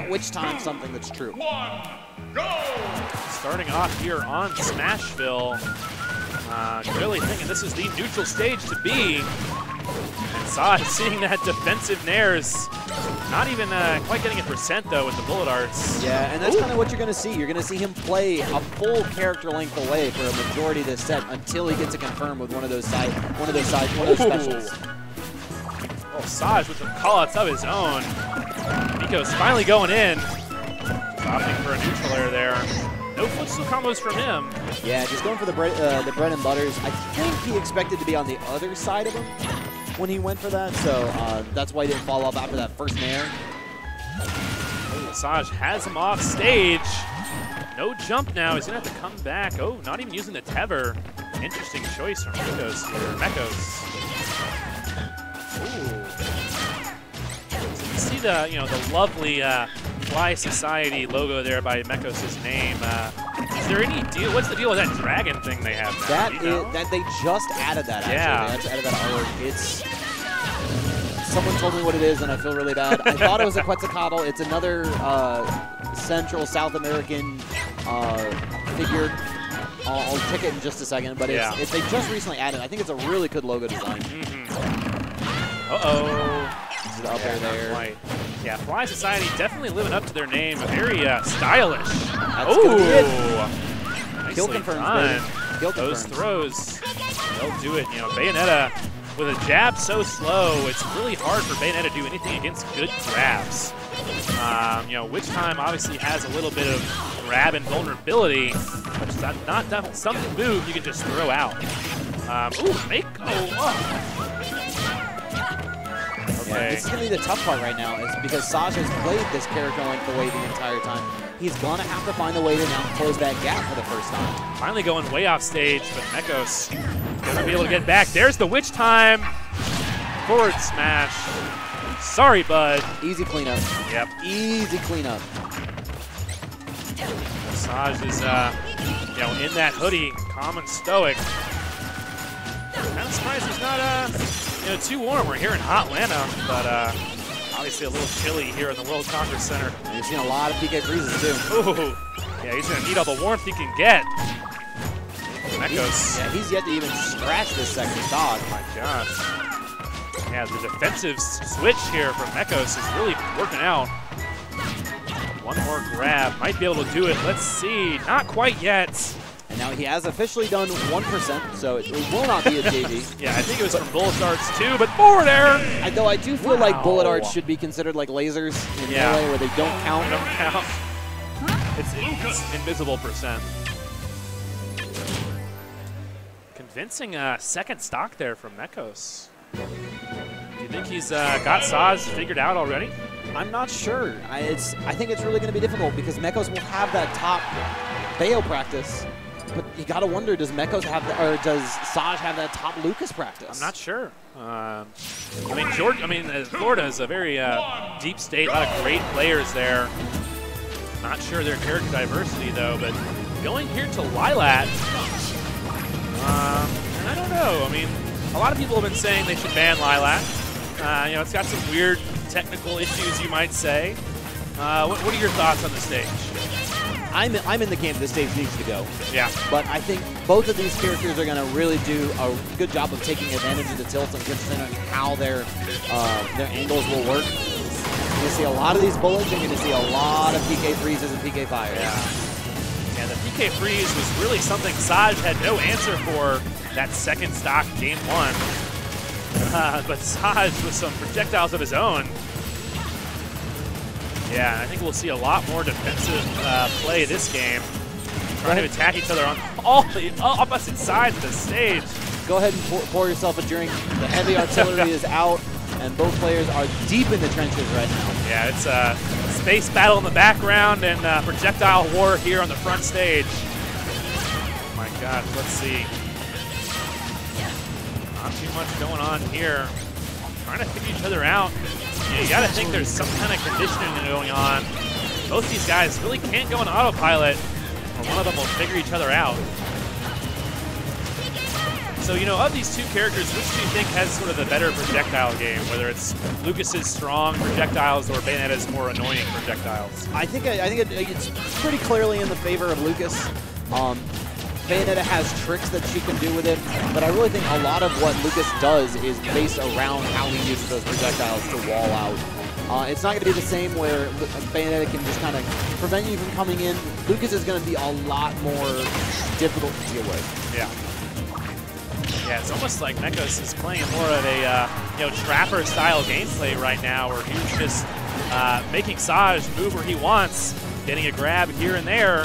Which time something that's true. Go! Starting off here on Smashville, really thinking this is the neutral stage to be. And Saj seeing that defensive nairs, not even quite getting a percent though with the bullet arts. Yeah, and that's kind of what you're going to see. You're going to see him play a full character length away for a majority of this set until he gets to confirm with one of those specials. Oh, Saj with some call-outs of his own. Mekos finally going in. Opting for a neutral air there. No footstool combos from him. Yeah, just going for the bread and butters. I think he expected to be on the other side of him when he went for that, so that's why he didn't follow up after that first nair. Saj has him off stage. No jump now. He's going to have to come back. Oh, not even using the tether. Interesting choice from Mekos here. Mekos. Ooh. So you see the the lovely Fly Society logo there by Mekos' name. Is there any deal? What's the deal with that dragon thing they have now? That they just added that. Actually, yeah. They just added that artwork. It's someone told me what it is, and I feel really bad. I thought it was a Quetzalcoatl. It's another Central South American figure. I'll check it in just a second, but it's they just recently added. I think it's a really good logo design. Uh-oh. Up there. Right. Yeah, Fly Society definitely living up to their name. Very stylish. That's gonna be it. Kill confirmed. Those throws, they'll do it. Bayonetta with a jab so slow, it's really hard for Bayonetta to do anything against good grabs. Which time obviously has a little bit of grab and vulnerability, but it's not some move you can just throw out. Mekos. Yeah, this is going to be the tough part right now, is because Saj has played this character length away the entire time. He's going to have to find a way to now close that gap for the first time. Finally going way off stage, but Mekos going to be able to get back. There's the witch time. Forward smash. Sorry, bud. Easy cleanup. Yep. Easy cleanup. Saj is, in that hoodie, calm and stoic. Kind of surprised he's not, too warm. We're here in Hotlanta, but obviously a little chilly here in the World Congress Center. And you've seen a lot of PK freezes too. Ooh, yeah, he's gonna need all the warmth he can get. Mekos. He's yet to even scratch this second dog. Oh my gosh. Yeah, the defensive switch here from Mekos is really working out. One more grab, might be able to do it. Let's see, not quite yet. And now he has officially done 1%, so it will not be a JV. Yeah, I think it was from bullet arts too, but forward air! Though I do feel like bullet arts should be considered like lasers in melee where they don't count. They don't count. It's invisible percent. Convincing second stock there from Mekos. Do you think he's got Saj figured out already? I'm not sure. I think it's really going to be difficult because Mekos will have that top Bayo practice. But you gotta wonder, does Mekos have does Saj have that top Lucas practice? I'm not sure. Florida is a very deep state, a lot of great players there. Not sure their character diversity though, but going here to Lilat, I don't know. A lot of people have been saying they should ban Lilat. It's got some weird technical issues, you might say. What are your thoughts on the stage? I'm in the camp this stage needs to go. Yeah. But I think both of these characters are going to really do a good job of taking advantage of the tilts and considering how their angles will work. You're going to see a lot of these bullets. You're going to see a lot of PK freezes and PK fires. Yeah, the PK freeze was really something Saj had no answer for that second stock game one. But Saj with some projectiles of his own. Yeah, I think we'll see a lot more defensive play this game. Trying to attack each other on all the opposite sides of the stage. Go ahead and pour yourself a drink. The heavy artillery is out, and both players are deep in the trenches right now. Yeah, it's a space battle in the background and projectile war here on the front stage. Oh my God, let's see. Not too much going on here. Trying to figure each other out. You gotta think there's some kind of conditioning going on. Both these guys really can't go on autopilot, or one of them will figure each other out. So, you know, of these two characters, which do you think has sort of the better projectile game, whether it's Lucas's strong projectiles or Bayonetta's more annoying projectiles? I think it's pretty clearly in the favor of Lucas. Bayonetta has tricks that she can do with it, but I really think a lot of what Lucas does is based around how he uses those projectiles to wall out. It's not going to be the same where Bayonetta can just kind of prevent you from coming in. Lucas is going to be a lot more difficult to deal with. Yeah. Yeah, it's almost like Mekos is playing more of a Trapper-style gameplay right now, where he's just making Saj move where he wants, getting a grab here and there,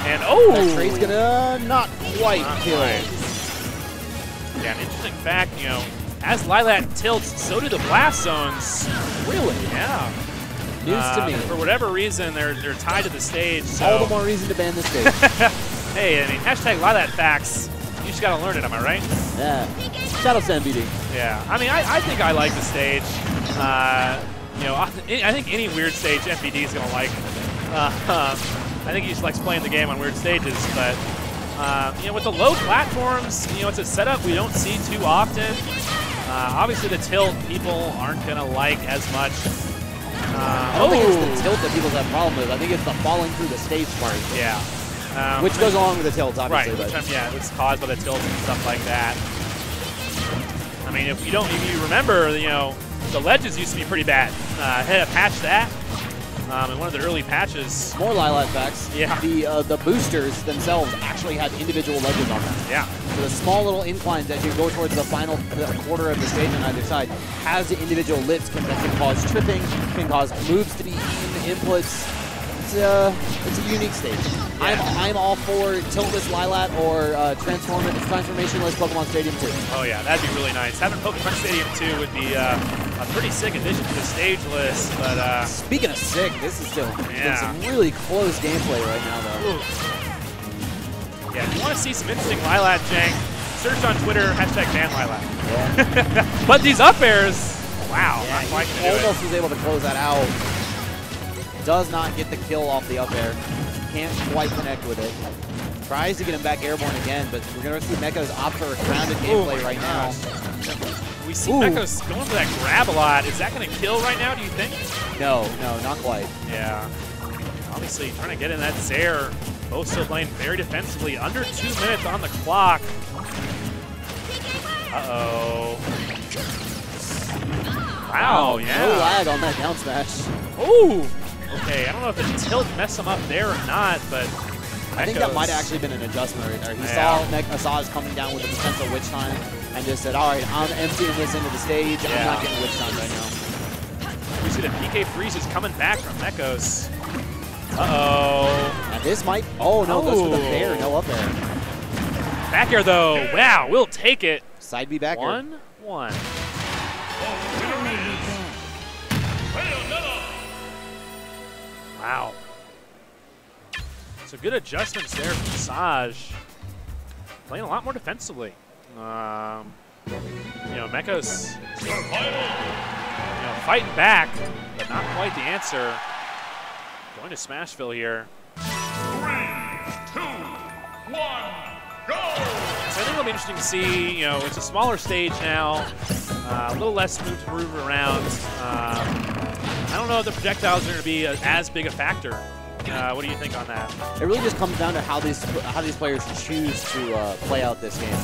and that trade's gonna not quite kill. Yeah, an interesting fact, you know, as Lilat tilts, so do the blast zones. Really? Yeah. News to me. For whatever reason, they're tied to the stage. So. All the more reason to ban the stage. Hey, I mean, hashtag Lilat facts. You just gotta learn it, am I right? Yeah. Shout out to MVG. Yeah. I mean, I think I like the stage. You know, I think any weird stage MVD is gonna like. I think he just likes playing the game on weird stages, but you know, with the low platforms, you know, it's a setup we don't see too often. Obviously, the tilt people aren't gonna like as much. I don't think it's the tilt that people have a problem with. I think it's the falling through the stage part. Yeah. Which goes along with the tilts, obviously. Right. But. Yeah, it's caused by the tilts and stuff like that. I mean, if you remember, you know, the ledges used to be pretty bad. Had to patch that. In one of the early patches. More Lilat facts. Yeah. The boosters themselves actually had individual ledges on them. Yeah. So the small little inclines as you go towards the final quarter of the stage on either side has the individual lips that can cause tripping, can cause moves to be eaten, inputs. It's a unique stage. Yeah. I'm all for tiltless Lilat or transformationless Pokemon Stadium 2. Oh yeah, that'd be really nice. Having Pokemon Stadium 2 would be a pretty sick addition to the stage list. But speaking of sick, this is still some really close gameplay right now, though. Ooh. Yeah, if you want to see some interesting Lilat jank, search on Twitter #BanLilat. Yeah. But these up airs, wow, yeah, not quite he almost was able to close that out. Does not get the kill off the up air. Can't quite connect with it. Tries to get him back airborne again, but we're going to see Mekos opt for a grounded gameplay right now. We see Mekos going for that grab a lot. Is that going to kill right now, do you think? No, not quite. Yeah. Obviously trying to get in that Zair. Both still playing very defensively. Under 2 minutes on the clock. Uh-oh. Wow, yeah. No lag on that down smash. Ooh. Okay, I don't know if the tilt messed him up there or not, but I think that might have actually been an adjustment right there. He saw Asaz coming down with a potential witch time and just said, all right, I'm emptying this into the stage. Yeah. I'm not getting witch time right now. We see the PK freezes coming back from Mekos. Uh-oh. And this might, goes for the fair, no up air. Back air though, wow, we'll take it. Side B back air. 1-1. Wow. So good adjustments there from Saj. Playing a lot more defensively. You know, Mekos, fighting back, but not quite the answer. Going to Smashville here. 3, 2, 1, go! So I think it'll be interesting to see, you know, it's a smaller stage now, a little less room to move around. I don't know if the projectiles are going to be as big a factor. What do you think on that? It really just comes down to how these players choose to play out this game.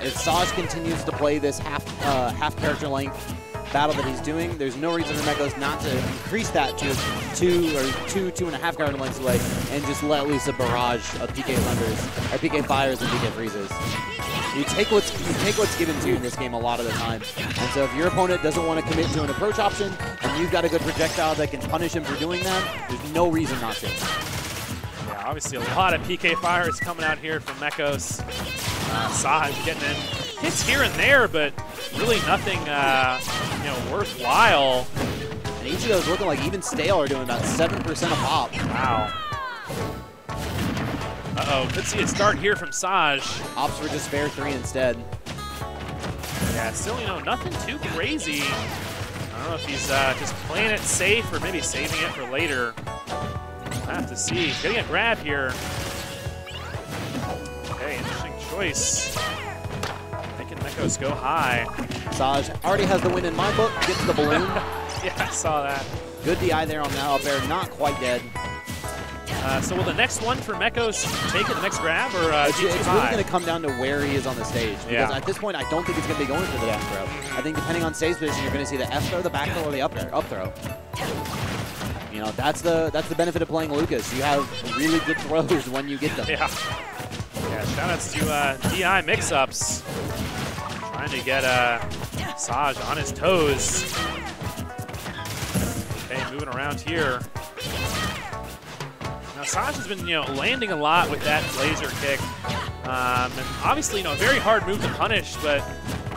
If Saj continues to play this half character length battle that he's doing, there's no reason for Mekos not to increase that to 2.5 character lengths away and just let loose a barrage of PK Thunders, or PK Fires and PK Freezes. You take what's given to you in this game a lot of the time. And so if your opponent doesn't want to commit to an approach option and you've got a good projectile that can punish him for doing that, there's no reason not to. Yeah, obviously a lot of PK Fires coming out here from Mekos. Saj getting in hits here and there, but really nothing worthwhile. And each of those looking like even stale are doing about 7% a pop. Wow. Uh-oh, could see a start here from Saj. Opts for just fair 3 instead. Yeah, still, nothing too crazy. I don't know if he's just playing it safe or maybe saving it for later. We'll have to see. Getting a grab here. Okay, interesting choice. Mekos go high. Saj already has the win in my book. Gets the balloon. Yeah, I saw that. Good DI there on that up air. Not quite dead. So will the next one for Mekos take it, the next grab, or it's really going to come down to where he is on the stage. Because at this point, I don't think he's going to be going for the down throw. I think depending on stage position, you're going to see the F throw, the back throw, or the up throw. You know, that's the benefit of playing Lucas. You have really good throws when you get them. Yeah. Yeah. Shoutouts to DI mix-ups, trying to get Saj on his toes. Okay, moving around here. Now Saj has been, landing a lot with that laser kick, and obviously, very hard move to punish, but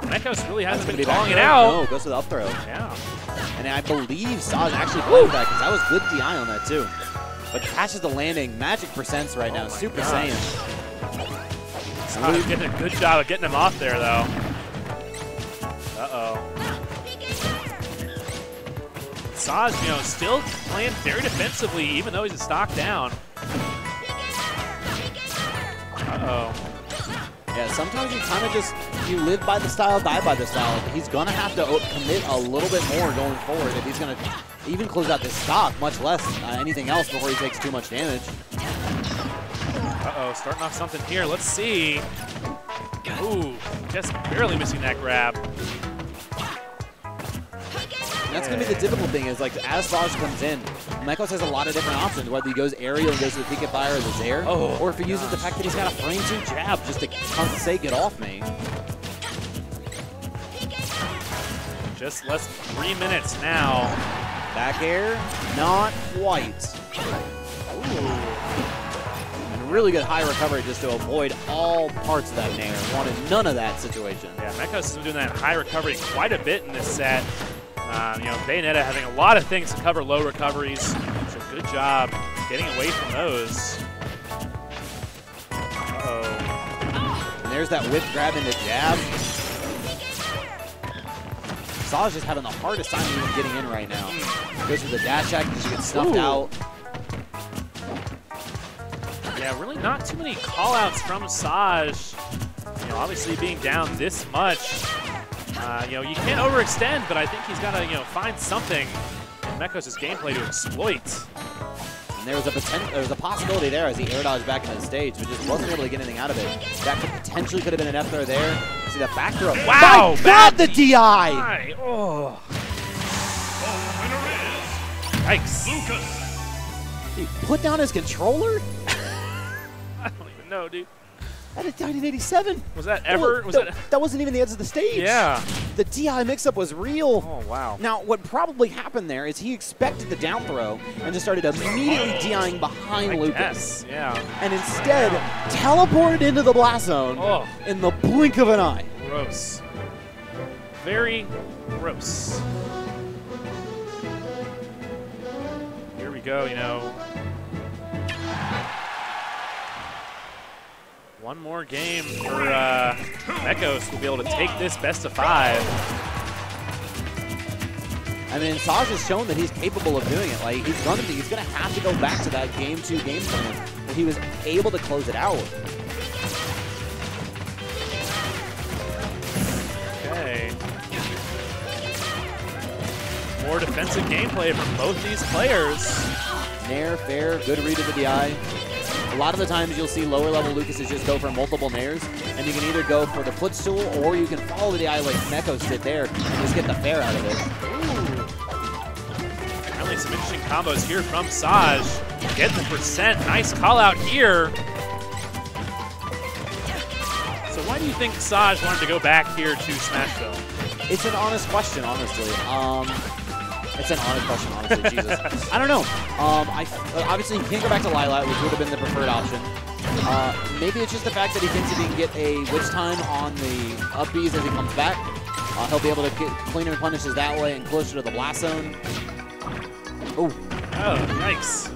Mekos really hasn't been calling it out. No, goes to the up throw. Yeah. And I believe Saj actually played that because that was good DI on that too. But catches the landing, magic percents right now, Super Saiyan. Saj getting a good job of getting him off there, though. Uh-oh. Saj, still playing very defensively, even though he's a stock down. Uh-oh. Yeah, sometimes you kind of you live by the style, die by the style. He's going to have to commit a little bit more going forward if he's going to even close out this stock, much less anything else before he takes too much damage. Uh-oh, starting off something here. Let's see. Ooh, just barely missing that grab. And that's going to be the difficult thing is, as Saj comes in, Mekos has a lot of different options, whether he goes aerial and goes to the peek fire or the Zair, or if he uses the fact that he's got a frame 2 jab just to say, get off me. Just less than 3 minutes now. Back air, not quite. Ooh. And really good high recovery just to avoid all parts of that nair. Wanted none of that situation. Yeah, Mekos has been doing that high recovery quite a bit in this set. Bayonetta having a lot of things to cover low recoveries. So good job getting away from those. Uh-oh. And there's that whip grab into jab. Saj is having the hardest time even getting in right now. Goes for the dash attack, just gets snuffed out. Yeah, really not too many call-outs from Saj. Obviously being down this much. You can't overextend, but I think he's got to, find something in Mekos' gameplay to exploit. And there was a possibility there as he air dodged back into the stage, but just wasn't able to get anything out of it. That potentially could have been an F throw there. See that back throw? Wow! My God, the DI! Oh. Yikes! Lucas. He put down his controller? I don't even know, dude. That is 1987. Was that ever? That wasn't even the edge of the stage. Yeah. The DI mix-up was real. Oh, wow. Now, what probably happened there is he expected the down throw and just started immediately DIing behind Lucas. Yeah. And instead, teleported into the blast zone in the blink of an eye. Gross. Very gross. Here we go, One more game for Mekos will be able to take this best of 5. I mean, Saj has shown that he's capable of doing it. He's gonna have to go back to that game 2 game plan where he was able to close it out. Okay. More defensive gameplay from both these players. Nair, fair, good read of the DI. A lot of the times you'll see lower level Lucases just go for multiple nairs, and you can either go for the footstool or you can follow the DI like Mekos did there and just get the fair out of it. Ooh. Apparently some interesting combos here from Saj. Getting the percent. Nice call out here. So why do you think Saj wanted to go back here to Smashville? It's an honest question, honestly. It's an honest question, honestly, Jesus. I don't know. Obviously, he can't go back to Lilat, which would have been the preferred option. Maybe it's just the fact that he thinks if he can get a witch time on the up Bs as he comes back, he'll be able to get cleaner punishes that way and closer to the blast zone. Oh, nice.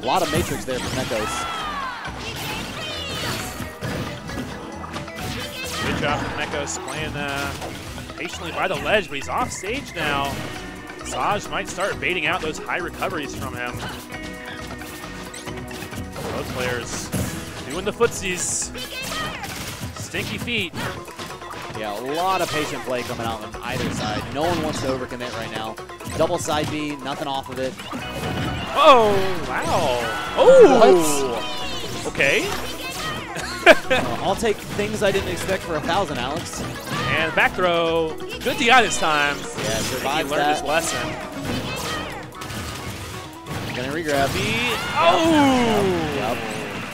A lot of matrix there for Mekos. Good job from Mekos playing patiently by the ledge, but he's off stage now. Saj might start baiting out those high recoveries from him. Both players doing the footsies. Stinky feet. Yeah, a lot of patient play coming out on either side. No one wants to overcommit right now. Double side B, nothing off of it. Oh, wow. Oh, okay. I'll take things I didn't expect for 1,000, Alex. And back throw. Good DI this time. Yeah, survives he learned that. his lesson. Gonna regrab. Oh! Yep.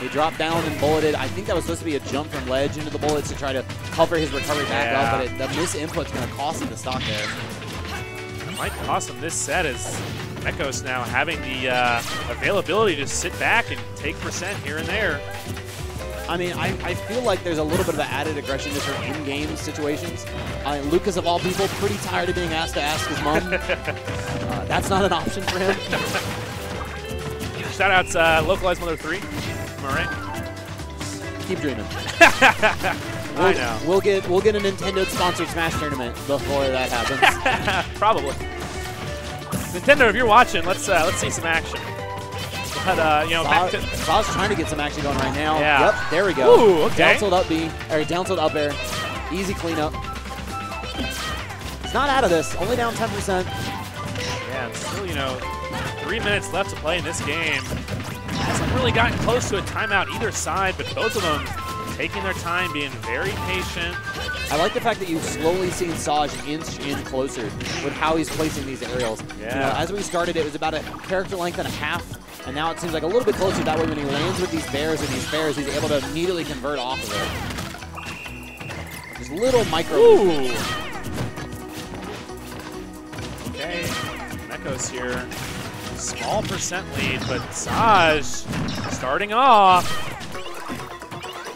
He dropped down and bulleted. I think that was supposed to be a jump from ledge into the bullets to try to cover his recovery back up, but the misinput's going to cost him the stock there. It might cost him this set as Mekos now having the availability to sit back and take percent here and there. I mean, I feel like there's a little bit of an added aggression just for in-game situations. Lucas, of all people, pretty tired of being asked to ask his mom. That's not an option for him. Shout-outs Localized Mother 3. Am I right? Keep dreaming. I know. We'll get a Nintendo-sponsored Smash tournament before that happens. Probably. Nintendo, if you're watching, let's see some action. But you know, back to Saw's trying to get some action going right now. Yeah. Yep, there we go. Ooh, okay. Down tilt up B, or down tilt up air. Easy cleanup. It's not out of this. Only down 10%. Yeah, it's still, you know, 3 minutes left to play in this game. Hasn't really gotten close to a timeout either side, but both of them taking their time, being very patient. I like the fact that you've slowly seen Saj inch in closer with how he's placing these aerials. Yeah. You know, as we started, it was about a character length and a half, and now it seems like a little bit closer. That way, when he lands with these bears and these fares, he's able to immediately convert off of it. Just little micro. Ooh. Okay, Mekos here. Small percent lead, but Saj starting off.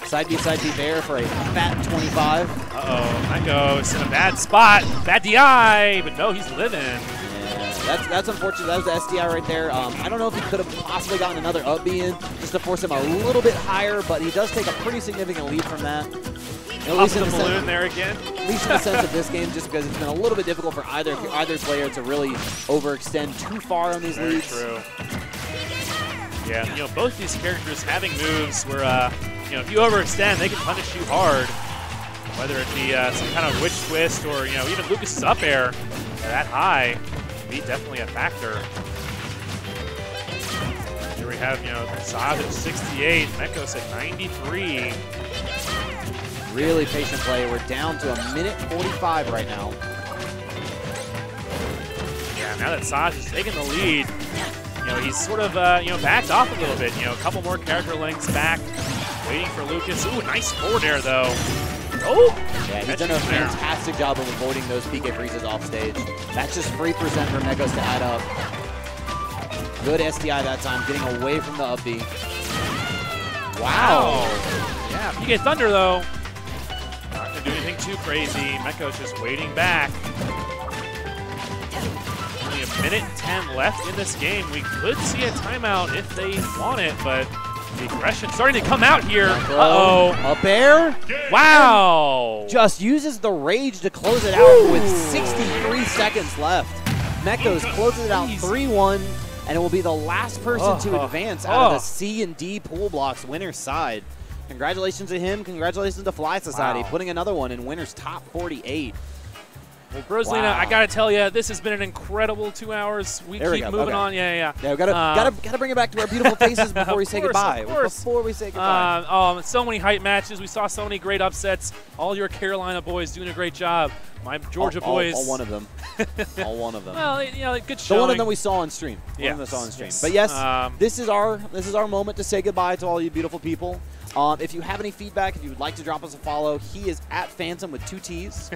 Side B there for a fat 25. Uh-oh, Mekos in a bad spot. Bad DI, but no, he's living. Yeah, that's unfortunate. That was the SDI right there. I don't know if he could have possibly gotten another up B in just to force him a little bit higher, but he does take a pretty significant lead from that. At least in the balloon there again. At least in the sense of this game, just because it's been a little bit difficult for either player to really overextend too far on these leads. True. Yeah, you know, both these characters having moves where, you know, if you overextend, they can punish you hard. Whether it be some kind of witch twist or, you know, even Lucas's up air that high can be definitely a factor. Here we have, you know, Saj at 68, Mekos at 93. Really patient play. We're down to 1:45 right now. Yeah, now that Saj is taking the lead, you know, he's sort of, you know, backed off a little bit. You know, a couple more character lengths back, waiting for Lucas. Ooh, nice forward air, though. Oh! Yeah, he's done a fantastic job of avoiding those PK freezes off stage. That's just free percent for Mekos to add up. Good SDI that time, getting away from the up B. Wow! Yeah, PK Thunder, though. Not going to do anything too crazy. Mekos just waiting back. Only 1:10 left in this game. We could see a timeout if they want it, but the aggression starting to come out here. Uh-oh. Up air. Wow. Just uses the rage to close it out with 63 seconds left. Mekos closes it out 3-1, and it will be the last person to advance out of the C and D pool blocks winner's side. Congratulations to him. Congratulations to Fly Society, putting another one in winner's top 48. Well, Broslina, I gotta tell you, this has been an incredible 2 hours. We keep moving on. Yeah, we gotta bring it back to our beautiful faces before we say goodbye. Before we say goodbye. So many hype matches. We saw so many great upsets. All your Carolina boys doing a great job. My Georgia boys. All one of them. All one of them. Well, you know, good showing. The one of them we saw on stream. But yes, this is our moment to say goodbye to all you beautiful people. If you have any feedback, if you would like to drop us a follow, he is at Phantom with 2 T's.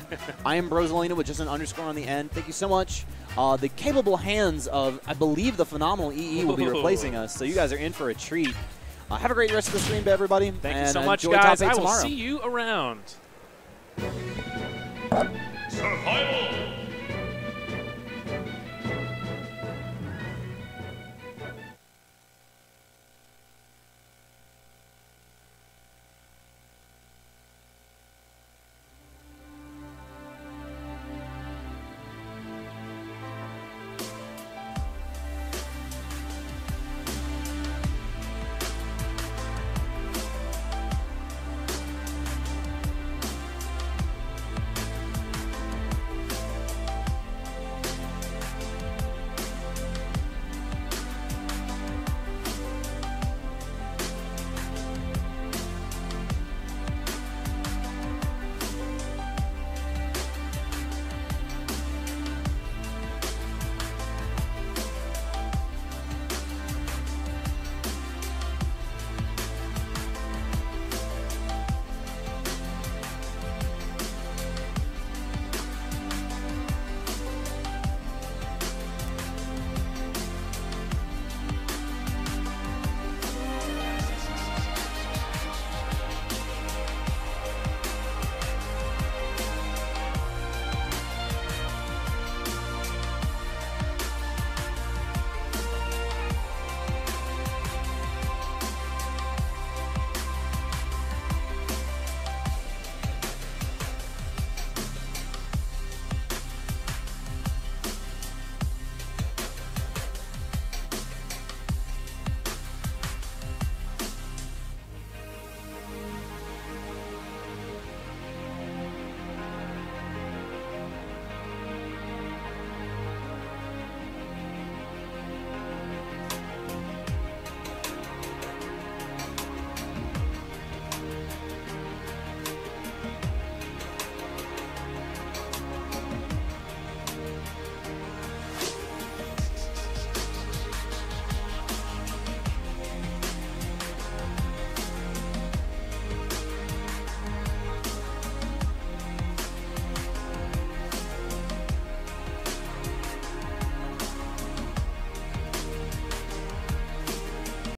I am Brosalina with just an underscore on the end. Thank you so much. The capable hands of, I believe, the phenomenal EE will be replacing us, so you guys are in for a treat. Have a great rest of the stream, everybody. Thank you so much, guys. I will see you around.